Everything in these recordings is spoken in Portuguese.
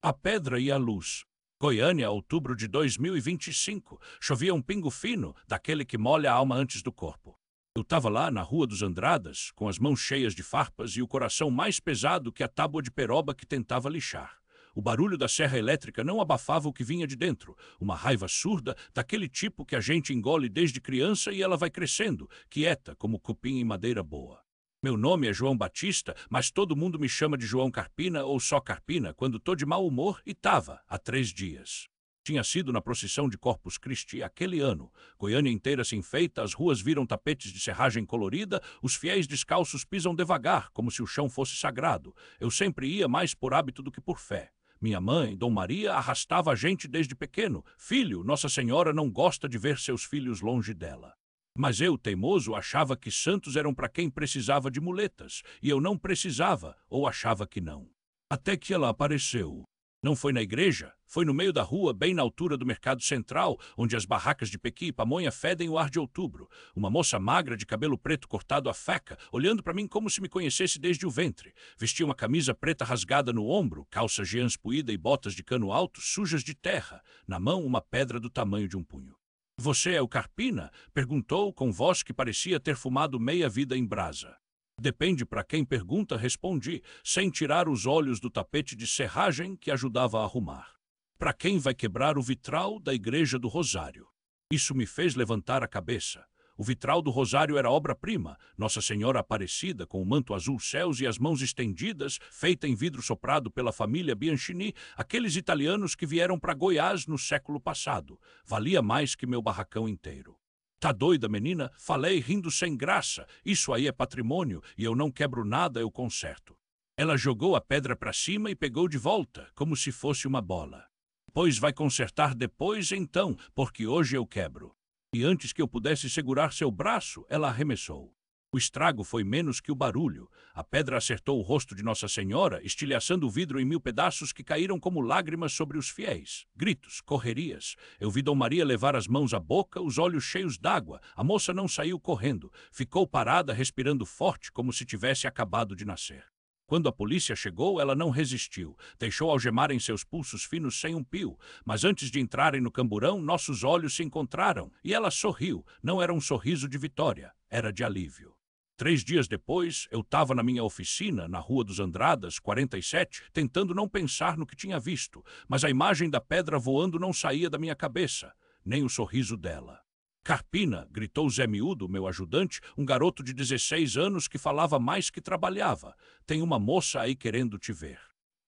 A Pedra e a Luz. Goiânia, outubro de 2025. Chovia um pingo fino, daquele que molha a alma antes do corpo. Eu estava lá na Rua dos Andradas, com as mãos cheias de farpas e o coração mais pesado que a tábua de peroba que tentava lixar. O barulho da serra elétrica não abafava o que vinha de dentro, uma raiva surda, daquele tipo que a gente engole desde criança e ela vai crescendo, quieta como cupim em madeira boa. Meu nome é João Batista, mas todo mundo me chama de João Carpina ou só Carpina quando tô de mau humor e tava, há 3 dias. Tinha sido na procissão de Corpus Christi aquele ano. Goiânia inteira se enfeita, as ruas viram tapetes de serragem colorida, os fiéis descalços pisam devagar, como se o chão fosse sagrado. Eu sempre ia mais por hábito do que por fé. Minha mãe, Dom Maria, arrastava a gente desde pequeno. Filho, Nossa Senhora não gosta de ver seus filhos longe dela. Mas eu, teimoso, achava que santos eram para quem precisava de muletas, e eu não precisava, ou achava que não. Até que ela apareceu. Não foi na igreja, foi no meio da rua, bem na altura do mercado central, onde as barracas de pequi e pamonha fedem o ar de outubro. Uma moça magra de cabelo preto cortado à faca, olhando para mim como se me conhecesse desde o ventre. Vestia uma camisa preta rasgada no ombro, calça jeans puída e botas de cano alto, sujas de terra. Na mão, uma pedra do tamanho de um punho. Você é o Carpina? Perguntou com voz que parecia ter fumado meia vida em brasa. Depende para quem pergunta, respondi, sem tirar os olhos do tapete de serragem que ajudava a arrumar. Para quem vai quebrar o vitral da Igreja do Rosário? Isso me fez levantar a cabeça. O vitral do Rosário era obra-prima, Nossa Senhora Aparecida, com o manto azul céus e as mãos estendidas, feita em vidro soprado pela família Bianchini, aqueles italianos que vieram para Goiás no século passado. Valia mais que meu barracão inteiro. Tá doida, menina? Falei, rindo sem graça. Isso aí é patrimônio, e eu não quebro nada, eu conserto. Ela jogou a pedra para cima e pegou de volta, como se fosse uma bola. Pois vai consertar depois, então, porque hoje eu quebro. E antes que eu pudesse segurar seu braço, ela arremessou. O estrago foi menos que o barulho. A pedra acertou o rosto de Nossa Senhora, estilhaçando o vidro em 1000 pedaços que caíram como lágrimas sobre os fiéis. Gritos, correrias. Eu vi Dom Maria levar as mãos à boca, os olhos cheios d'água. A moça não saiu correndo. Ficou parada, respirando forte, como se tivesse acabado de nascer. Quando a polícia chegou, ela não resistiu. Deixou algemarem seus pulsos finos sem um pio. Mas antes de entrarem no camburão, nossos olhos se encontraram. E ela sorriu. Não era um sorriso de vitória, era de alívio. 3 dias depois, eu estava na minha oficina, na Rua dos Andradas, 47, tentando não pensar no que tinha visto. Mas a imagem da pedra voando não saía da minha cabeça, nem o sorriso dela. Carpina, gritou Zé Miúdo, meu ajudante, um garoto de 16 anos que falava mais que trabalhava. Tem uma moça aí querendo te ver.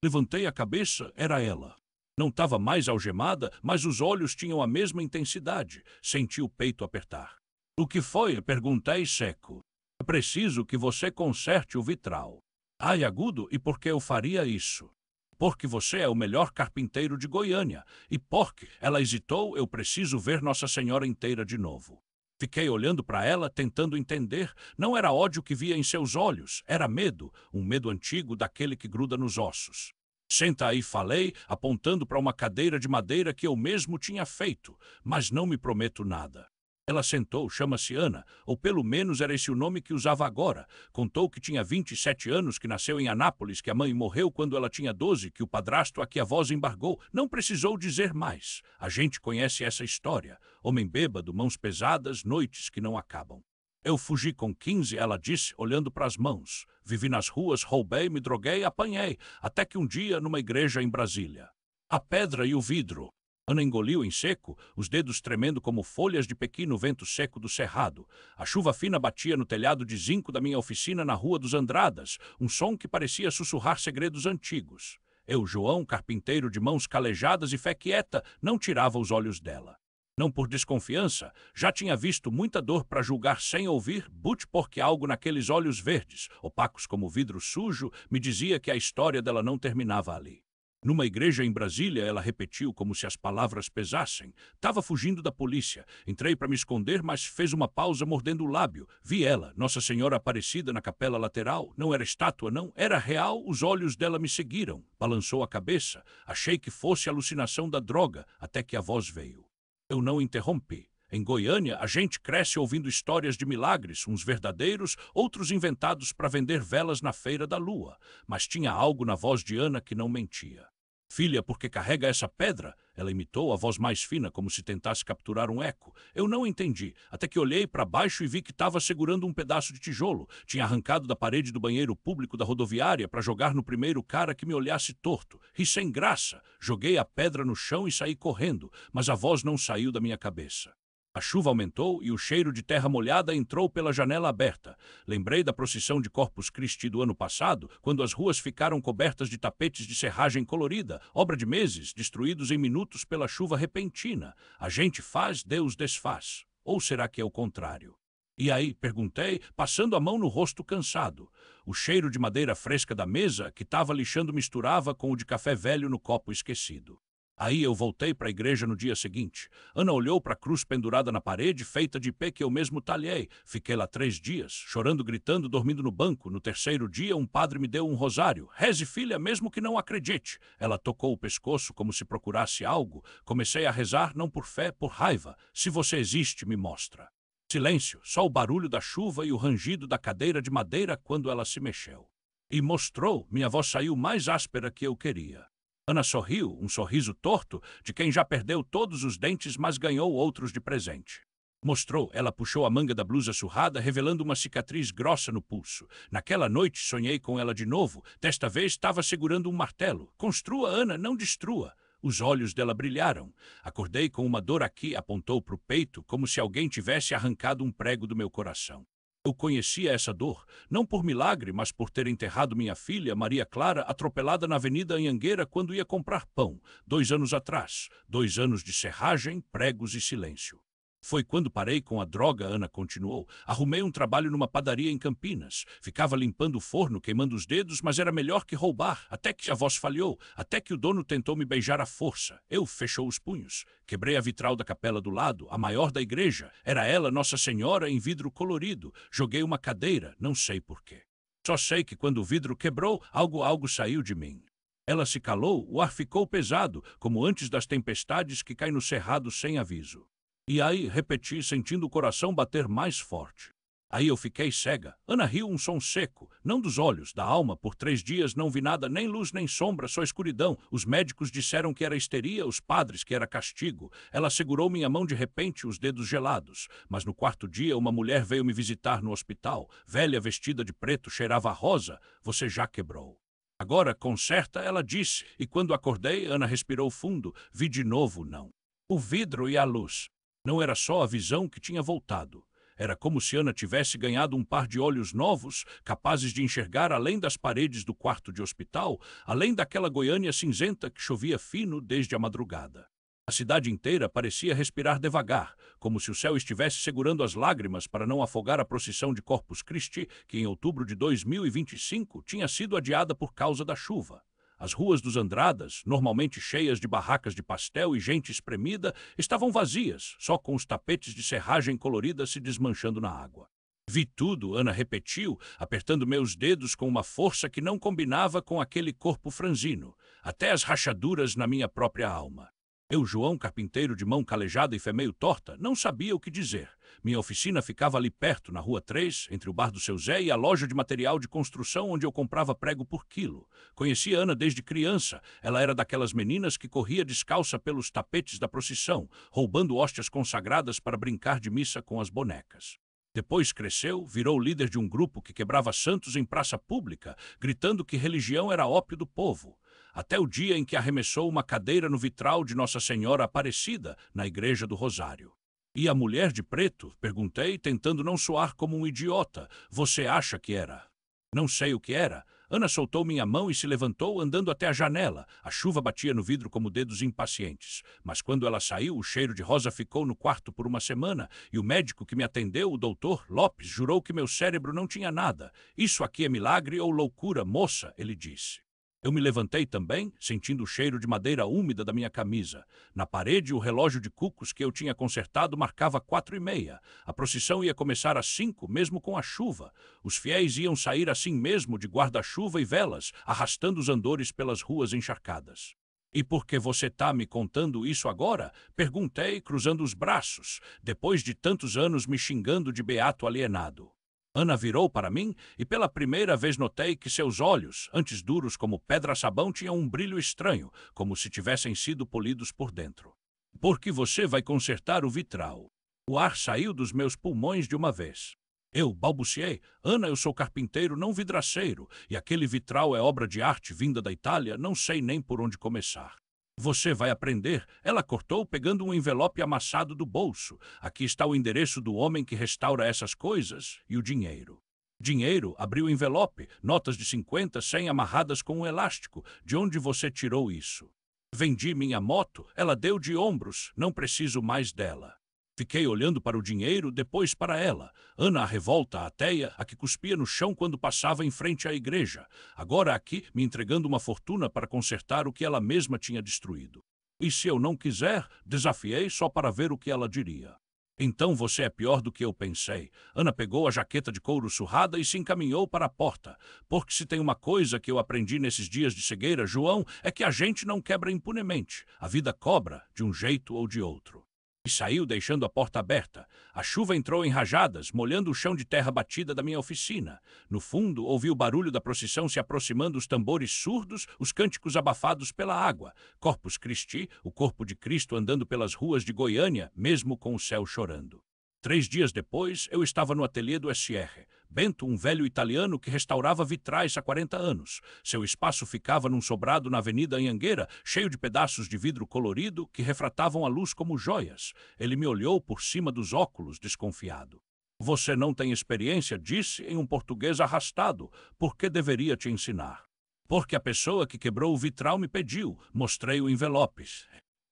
Levantei a cabeça, era ela. Não estava mais algemada, mas os olhos tinham a mesma intensidade. Senti o peito apertar. O que foi? Perguntei seco. É preciso que você conserte o vitral. Ai, agudo, e por que eu faria isso? Porque você é o melhor carpinteiro de Goiânia. E porque ela hesitou, eu preciso ver Nossa Senhora inteira de novo. Fiquei olhando para ela, tentando entender. Não era ódio que via em seus olhos, era medo, um medo antigo daquele que gruda nos ossos. Senta aí, falei, apontando para uma cadeira de madeira que eu mesmo tinha feito, mas não me prometo nada. Ela sentou, chama-se Ana, ou pelo menos era esse o nome que usava agora. Contou que tinha 27 anos, que nasceu em Anápolis, que a mãe morreu quando ela tinha 12, que o padrasto a que a voz embargou. Não precisou dizer mais. A gente conhece essa história. Homem bêbado, mãos pesadas, noites que não acabam. Eu fugi com 15, ela disse, olhando para as mãos. Vivi nas ruas, roubei, me droguei, apanhei. Até que um dia, numa igreja em Brasília. A pedra e o vidro. Ana engoliu em seco, os dedos tremendo como folhas de pequi no vento seco do cerrado. A chuva fina batia no telhado de zinco da minha oficina na Rua dos Andradas, um som que parecia sussurrar segredos antigos. Eu, João, carpinteiro de mãos calejadas e fé quieta, não tirava os olhos dela. Não por desconfiança, já tinha visto muita dor para julgar sem ouvir, but porque algo naqueles olhos verdes, opacos como vidro sujo, me dizia que a história dela não terminava ali. Numa igreja em Brasília, ela repetiu como se as palavras pesassem. Tava fugindo da polícia. Entrei para me esconder, mas fez uma pausa mordendo o lábio. Vi ela, Nossa Senhora Aparecida na capela lateral. Não era estátua, não. Era real. Os olhos dela me seguiram. Balançou a cabeça. Achei que fosse alucinação da droga, até que a voz veio. Eu não interrompi. Em Goiânia, a gente cresce ouvindo histórias de milagres, uns verdadeiros, outros inventados para vender velas na Feira da Lua. Mas tinha algo na voz de Ana que não mentia. Filha, por que carrega essa pedra? Ela imitou a voz mais fina, como se tentasse capturar um eco. Eu não entendi, até que olhei para baixo e vi que estava segurando um pedaço de tijolo. Tinha arrancado da parede do banheiro público da rodoviária para jogar no primeiro cara que me olhasse torto. Ri sem graça. Joguei a pedra no chão e saí correndo, mas a voz não saiu da minha cabeça. A chuva aumentou e o cheiro de terra molhada entrou pela janela aberta. Lembrei da procissão de Corpus Christi do ano passado, quando as ruas ficaram cobertas de tapetes de serragem colorida, obra de meses, destruídos em minutos pela chuva repentina. A gente faz, Deus desfaz. Ou será que é o contrário? E aí, perguntei, passando a mão no rosto cansado. O cheiro de madeira fresca da mesa, que estava lixando, misturava com o de café velho no copo esquecido. Aí eu voltei para a igreja no dia seguinte. Ana olhou para a cruz pendurada na parede, feita de ipê que eu mesmo talhei. Fiquei lá 3 dias, chorando, gritando, dormindo no banco. No terceiro dia, um padre me deu um rosário. Reze, filha, mesmo que não acredite. Ela tocou o pescoço como se procurasse algo. Comecei a rezar, não por fé, por raiva. Se você existe, me mostra. Silêncio, só o barulho da chuva e o rangido da cadeira de madeira quando ela se mexeu. E mostrou, minha voz saiu mais áspera que eu queria. Ana sorriu, um sorriso torto, de quem já perdeu todos os dentes, mas ganhou outros de presente. Mostrou, ela puxou a manga da blusa surrada, revelando uma cicatriz grossa no pulso. Naquela noite sonhei com ela de novo. Desta vez estava segurando um martelo. Construa, Ana, não destrua. Os olhos dela brilharam. Acordei com uma dor aqui, apontou para o peito, como se alguém tivesse arrancado um prego do meu coração. Eu conhecia essa dor, não por milagre, mas por ter enterrado minha filha, Maria Clara, atropelada na Avenida Anhanguera quando ia comprar pão, 2 anos atrás. 2 anos de serragem, pregos e silêncio. Foi quando parei com a droga, Ana continuou. Arrumei um trabalho numa padaria em Campinas. Ficava limpando o forno, queimando os dedos, mas era melhor que roubar. Até que a voz falhou, até que o dono tentou me beijar à força. Eu fechou os punhos. Quebrei a vitral da capela do lado, a maior da igreja. Era ela, Nossa Senhora, em vidro colorido. Joguei uma cadeira, não sei porquê. Só sei que quando o vidro quebrou, algo saiu de mim. Ela se calou, o ar ficou pesado, como antes das tempestades que caem no cerrado sem aviso. E aí, repeti, sentindo o coração bater mais forte. Aí eu fiquei cega. Ana riu um som seco, não dos olhos, da alma. Por 3 dias não vi nada, nem luz nem sombra, só escuridão. Os médicos disseram que era histeria, os padres que era castigo. Ela segurou minha mão de repente, os dedos gelados. Mas no 4º dia, uma mulher veio me visitar no hospital. Velha, vestida de preto, cheirava a rosa. Você já quebrou. Agora, conserta, ela disse. E quando acordei, Ana respirou fundo. Vi de novo, não. O vidro e a luz. Não era só a visão que tinha voltado. Era como se Ana tivesse ganhado um par de olhos novos, capazes de enxergar além das paredes do quarto de hospital, além daquela Goiânia cinzenta que chovia fino desde a madrugada. A cidade inteira parecia respirar devagar, como se o céu estivesse segurando as lágrimas para não afogar a procissão de Corpus Christi, que em outubro de 2025 tinha sido adiada por causa da chuva. As ruas dos Andradas, normalmente cheias de barracas de pastel e gente espremida, estavam vazias, só com os tapetes de serragem colorida se desmanchando na água. Vi tudo, Ana repetiu, apertando meus dedos com uma força que não combinava com aquele corpo franzino, até as rachaduras na minha própria alma. Eu, João, carpinteiro de mão calejada e fé meio torta, não sabia o que dizer. Minha oficina ficava ali perto, na Rua 3, entre o bar do seu Zé e a loja de material de construção onde eu comprava prego por quilo. Conhecia Ana desde criança. Ela era daquelas meninas que corria descalça pelos tapetes da procissão, roubando hóstias consagradas para brincar de missa com as bonecas. Depois cresceu, virou líder de um grupo que quebrava santos em praça pública, gritando que religião era ópio do povo. Até o dia em que arremessou uma cadeira no vitral de Nossa Senhora Aparecida, na Igreja do Rosário. E a mulher de preto? Perguntei, tentando não soar como um idiota. Você acha que era? Não sei o que era. Ana soltou minha mão e se levantou, andando até a janela. A chuva batia no vidro como dedos impacientes. Mas quando ela saiu, o cheiro de rosa ficou no quarto por uma semana, e o médico que me atendeu, o doutor Lopes, jurou que meu cérebro não tinha nada. Isso aqui é milagre ou loucura, moça, ele disse. Eu me levantei também, sentindo o cheiro de madeira úmida da minha camisa. Na parede, o relógio de cucos que eu tinha consertado marcava 4h30. A procissão ia começar às 5, mesmo com a chuva. Os fiéis iam sair assim mesmo, de guarda-chuva e velas, arrastando os andores pelas ruas encharcadas. E por que você está me contando isso agora? Perguntei, cruzando os braços, depois de tantos anos me xingando de beato alienado. Ana virou para mim e pela primeira vez notei que seus olhos, antes duros como pedra-sabão, tinham um brilho estranho, como se tivessem sido polidos por dentro. Por que você vai consertar o vitral? O ar saiu dos meus pulmões de uma vez. Eu balbuciei. Ana, eu sou carpinteiro, não vidraceiro, e aquele vitral é obra de arte vinda da Itália, não sei nem por onde começar. Você vai aprender. Ela cortou, pegando um envelope amassado do bolso. Aqui está o endereço do homem que restaura essas coisas e o dinheiro. Dinheiro, abriu o envelope, notas de 50, 100 amarradas com um elástico. De onde você tirou isso? Vendi minha moto, ela deu de ombros, não preciso mais dela. Fiquei olhando para o dinheiro, depois para ela. Ana, a revolta, a ateia, a que cuspia no chão quando passava em frente à igreja. Agora aqui, me entregando uma fortuna para consertar o que ela mesma tinha destruído. E se eu não quiser, desafiei só para ver o que ela diria. Então você é pior do que eu pensei. Ana pegou a jaqueta de couro surrada e se encaminhou para a porta. Porque se tem uma coisa que eu aprendi nesses dias de cegueira, João, é que a gente não quebra impunemente. A vida cobra, de um jeito ou de outro. E saiu deixando a porta aberta. A chuva entrou em rajadas, molhando o chão de terra batida da minha oficina. No fundo, ouvi o barulho da procissão se aproximando, os tambores surdos, os cânticos abafados pela água. Corpus Christi, o corpo de Cristo andando pelas ruas de Goiânia, mesmo com o céu chorando. 3 dias depois, eu estava no ateliê do SR. Bento, um velho italiano que restaurava vitrais há 40 anos. Seu espaço ficava num sobrado na Avenida Anhanguera, cheio de pedaços de vidro colorido que refratavam a luz como joias. Ele me olhou por cima dos óculos, desconfiado. Você não tem experiência, disse em um português arrastado. Por que deveria te ensinar? Porque a pessoa que quebrou o vitral me pediu. Mostrei o envelope.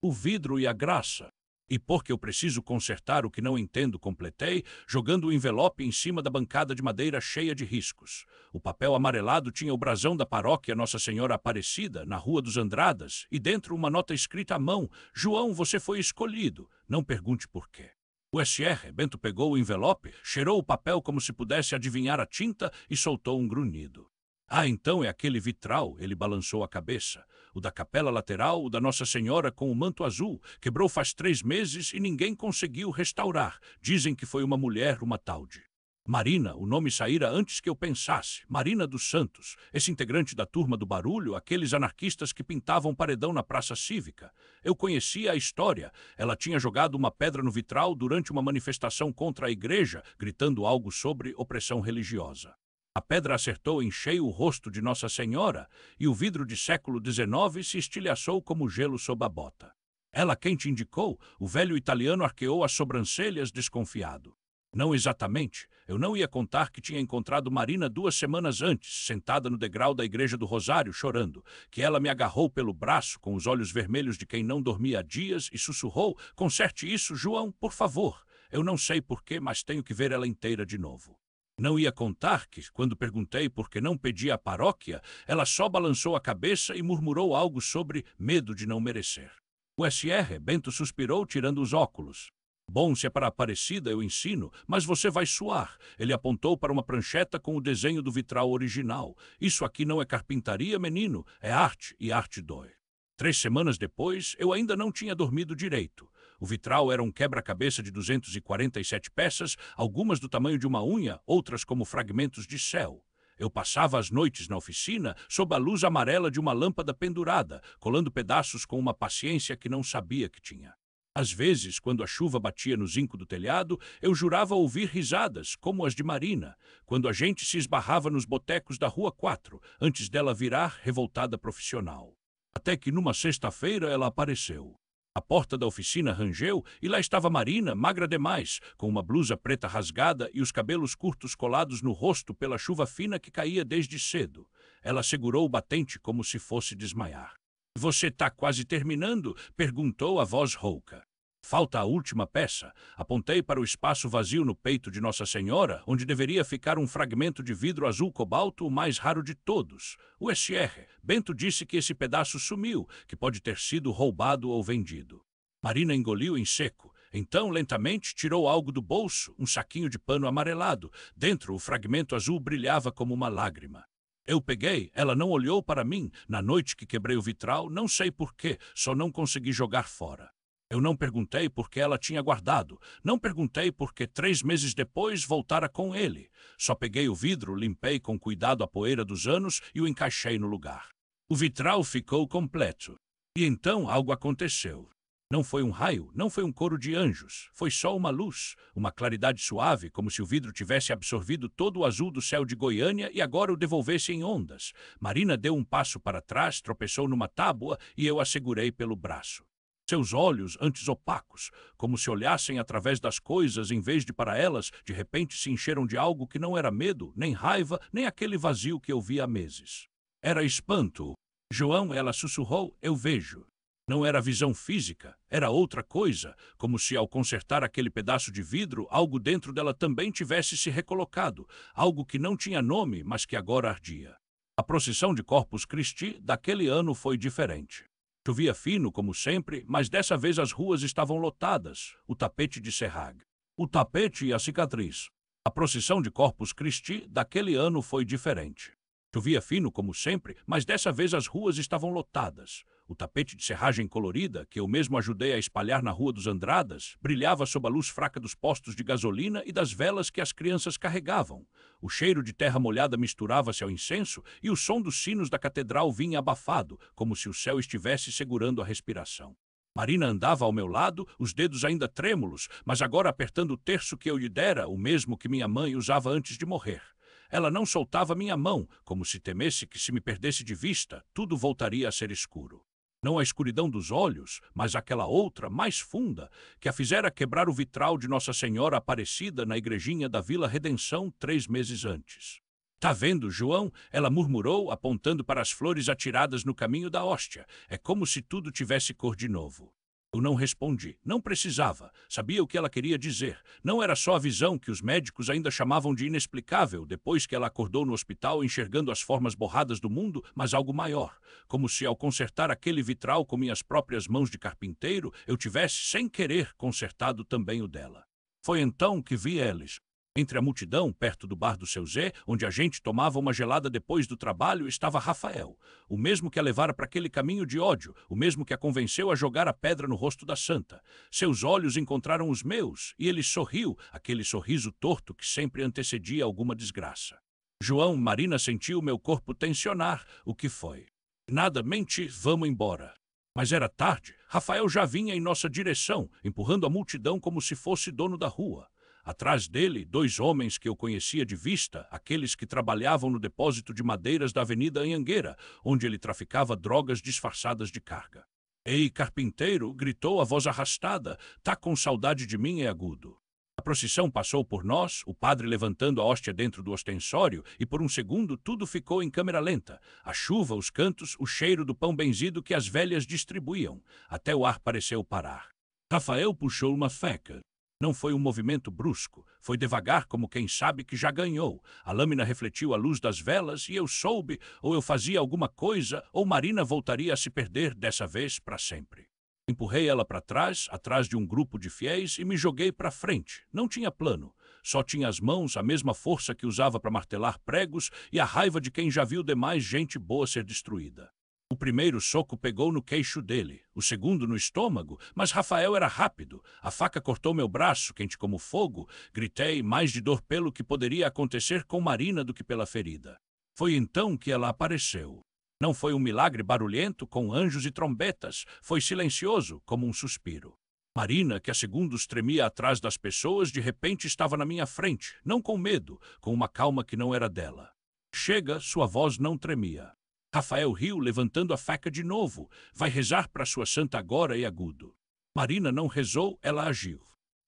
O vidro e a graça. E porque eu preciso consertar o que não entendo, completei, jogando o envelope em cima da bancada de madeira cheia de riscos. O papel amarelado tinha o brasão da paróquia Nossa Senhora Aparecida, na Rua dos Andradas, e dentro uma nota escrita à mão: João, você foi escolhido. Não pergunte por quê. O SR, Bento pegou o envelope, cheirou o papel como se pudesse adivinhar a tinta e soltou um grunhido. Ah, então é aquele vitral, ele balançou a cabeça. O da capela lateral, o da Nossa Senhora com o manto azul. Quebrou faz 3 meses e ninguém conseguiu restaurar. Dizem que foi uma mulher, uma tal de Marina, o nome saíra antes que eu pensasse. Marina dos Santos, esse integrante da turma do barulho, aqueles anarquistas que pintavam paredão na praça cívica. Eu conhecia a história. Ela tinha jogado uma pedra no vitral durante uma manifestação contra a igreja, gritando algo sobre opressão religiosa. A pedra acertou em cheio o rosto de Nossa Senhora e o vidro de século XIX se estilhaçou como gelo sob a bota. Ela quem te indicou? O velho italiano arqueou as sobrancelhas, desconfiado. Não exatamente. Eu não ia contar que tinha encontrado Marina 2 semanas antes, sentada no degrau da Igreja do Rosário, chorando, que ela me agarrou pelo braço com os olhos vermelhos de quem não dormia há dias e sussurrou: conserte isso, João, por favor. Eu não sei porquê, mas tenho que ver ela inteira de novo. Não ia contar que, quando perguntei por que não pedia à paróquia, ela só balançou a cabeça e murmurou algo sobre medo de não merecer. O SR, Bento suspirou, tirando os óculos. Bom, se é para a Aparecida, eu ensino, mas você vai suar. Ele apontou para uma prancheta com o desenho do vitral original. Isso aqui não é carpintaria, menino, é arte, e arte dói. 3 semanas depois, eu ainda não tinha dormido direito. O vitral era um quebra-cabeça de 247 peças, algumas do tamanho de uma unha, outras como fragmentos de céu. Eu passava as noites na oficina, sob a luz amarela de uma lâmpada pendurada, colando pedaços com uma paciência que não sabia que tinha. Às vezes, quando a chuva batia no zinco do telhado, eu jurava ouvir risadas, como as de Marina, quando a gente se esbarrava nos botecos da Rua 4, antes dela virar revoltada profissional. Até que numa sexta-feira ela apareceu. A porta da oficina rangeu e lá estava Marina, magra demais, com uma blusa preta rasgada e os cabelos curtos colados no rosto pela chuva fina que caía desde cedo. Ela segurou o batente como se fosse desmaiar. — Você está quase terminando? Perguntou a voz rouca. — Falta a última peça. Apontei para o espaço vazio no peito de Nossa Senhora, onde deveria ficar um fragmento de vidro azul cobalto, o mais raro de todos. O SR. Bento disse que esse pedaço sumiu, que pode ter sido roubado ou vendido. Marina engoliu em seco. Então, lentamente, tirou algo do bolso, um saquinho de pano amarelado. Dentro, o fragmento azul brilhava como uma lágrima. Eu peguei, ela não olhou para mim. Na noite que quebrei o vitral, não sei porquê, só não consegui jogar fora. Eu não perguntei por que ela tinha guardado. Não perguntei porque 3 meses depois voltara com ele. Só peguei o vidro, limpei com cuidado a poeira dos anos e o encaixei no lugar. O vitral ficou completo. E então algo aconteceu. Não foi um raio, não foi um coro de anjos. Foi só uma luz, uma claridade suave, como se o vidro tivesse absorvido todo o azul do céu de Goiânia e agora o devolvesse em ondas. Marina deu um passo para trás, tropeçou numa tábua e eu a segurei pelo braço. Seus olhos, antes opacos, como se olhassem através das coisas em vez de para elas, de repente se encheram de algo que não era medo, nem raiva, nem aquele vazio que eu via há meses. Era espanto. João, ela sussurrou, eu vejo. Não era visão física, era outra coisa, como se ao consertar aquele pedaço de vidro, algo dentro dela também tivesse se recolocado, algo que não tinha nome, mas que agora ardia. A procissão de Corpus Christi daquele ano foi diferente. Chovia fino, como sempre, mas dessa vez as ruas estavam lotadas, o tapete de Serrag. O tapete e a cicatriz. A procissão de Corpus Christi daquele ano foi diferente. Chovia fino, como sempre, mas dessa vez as ruas estavam lotadas. O tapete de serragem colorida, que eu mesmo ajudei a espalhar na Rua dos Andradas, brilhava sob a luz fraca dos postos de gasolina e das velas que as crianças carregavam. O cheiro de terra molhada misturava-se ao incenso e o som dos sinos da catedral vinha abafado, como se o céu estivesse segurando a respiração. Marina andava ao meu lado, os dedos ainda trêmulos, mas agora apertando o terço que eu lhe dera, o mesmo que minha mãe usava antes de morrer. Ela não soltava minha mão, como se temesse que se me perdesse de vista, tudo voltaria a ser escuro. Não a escuridão dos olhos, mas aquela outra, mais funda, que a fizera quebrar o vitral de Nossa Senhora Aparecida na igrejinha da Vila Redenção 3 meses antes. Tá vendo, João? Ela murmurou, apontando para as flores atiradas no caminho da hóstia. É como se tudo tivesse cor de novo. Eu não respondi. Não precisava. Sabia o que ela queria dizer. Não era só a visão que os médicos ainda chamavam de inexplicável depois que ela acordou no hospital enxergando as formas borradas do mundo, mas algo maior. Como se ao consertar aquele vitral com minhas próprias mãos de carpinteiro, eu tivesse, sem querer, consertado também o dela. Foi então que vi eles. Entre a multidão, perto do bar do seu Zé, onde a gente tomava uma gelada depois do trabalho, estava Rafael, o mesmo que a levara para aquele caminho de ódio, o mesmo que a convenceu a jogar a pedra no rosto da santa. Seus olhos encontraram os meus, e ele sorriu, aquele sorriso torto que sempre antecedia alguma desgraça. João, Marina sentiu meu corpo tensionar. O que foi? Nada, mente, vamos embora. Mas era tarde. Rafael já vinha em nossa direção, empurrando a multidão como se fosse dono da rua. Atrás dele, 2 homens que eu conhecia de vista, aqueles que trabalhavam no depósito de madeiras da Avenida Anhanguera, onde ele traficava drogas disfarçadas de carga. Ei, carpinteiro, gritou a voz arrastada, tá com saudade de mim, é agudo. A procissão passou por nós, o padre levantando a hóstia dentro do ostensório, e por um segundo tudo ficou em câmera lenta. A chuva, os cantos, o cheiro do pão benzido que as velhas distribuíam. Até o ar pareceu parar. Rafael puxou uma faca. Não foi um movimento brusco, foi devagar como quem sabe que já ganhou. A lâmina refletiu a luz das velas e eu soube, ou eu fazia alguma coisa, ou Marina voltaria a se perder dessa vez para sempre. Empurrei ela para trás, atrás de um grupo de fiéis, e me joguei para frente. Não tinha plano. Só tinha as mãos, a mesma força que usava para martelar pregos e a raiva de quem já viu demais gente boa ser destruída. O primeiro soco pegou no queixo dele, o segundo no estômago, mas Rafael era rápido. A faca cortou meu braço, quente como fogo. Gritei, mais de dor pelo que poderia acontecer com Marina do que pela ferida. Foi então que ela apareceu. Não foi um milagre barulhento, com anjos e trombetas. Foi silencioso, como um suspiro. Marina, que há segundos tremia atrás das pessoas, de repente estava na minha frente, não com medo, com uma calma que não era dela. Chega, sua voz não tremia. Rafael riu, levantando a faca de novo. Vai rezar para sua santa agora e agudo. Marina não rezou, ela agiu.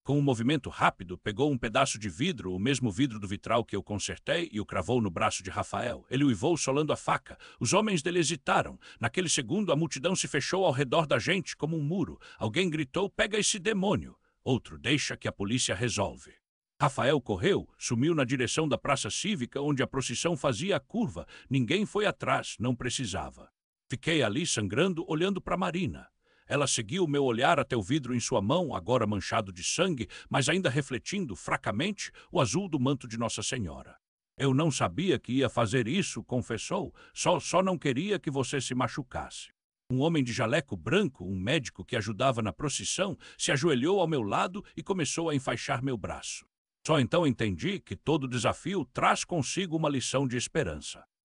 Com um movimento rápido, pegou um pedaço de vidro, o mesmo vidro do vitral que eu consertei, e o cravou no braço de Rafael. Ele uivou solando a faca. Os homens dele hesitaram. Naquele segundo, a multidão se fechou ao redor da gente, como um muro. Alguém gritou, pega esse demônio. Outro, deixa que a polícia resolve. Rafael correu, sumiu na direção da praça cívica, onde a procissão fazia a curva. Ninguém foi atrás, não precisava. Fiquei ali sangrando, olhando para Marina. Ela seguiu meu olhar até o vidro em sua mão, agora manchado de sangue, mas ainda refletindo, fracamente, o azul do manto de Nossa Senhora. Eu não sabia que ia fazer isso, confessou. Só não queria que você se machucasse. Um homem de jaleco branco, um médico que ajudava na procissão, se ajoelhou ao meu lado e começou a enfaixar meu braço. Só então entendi que todo desafio traz consigo uma lição de esperança.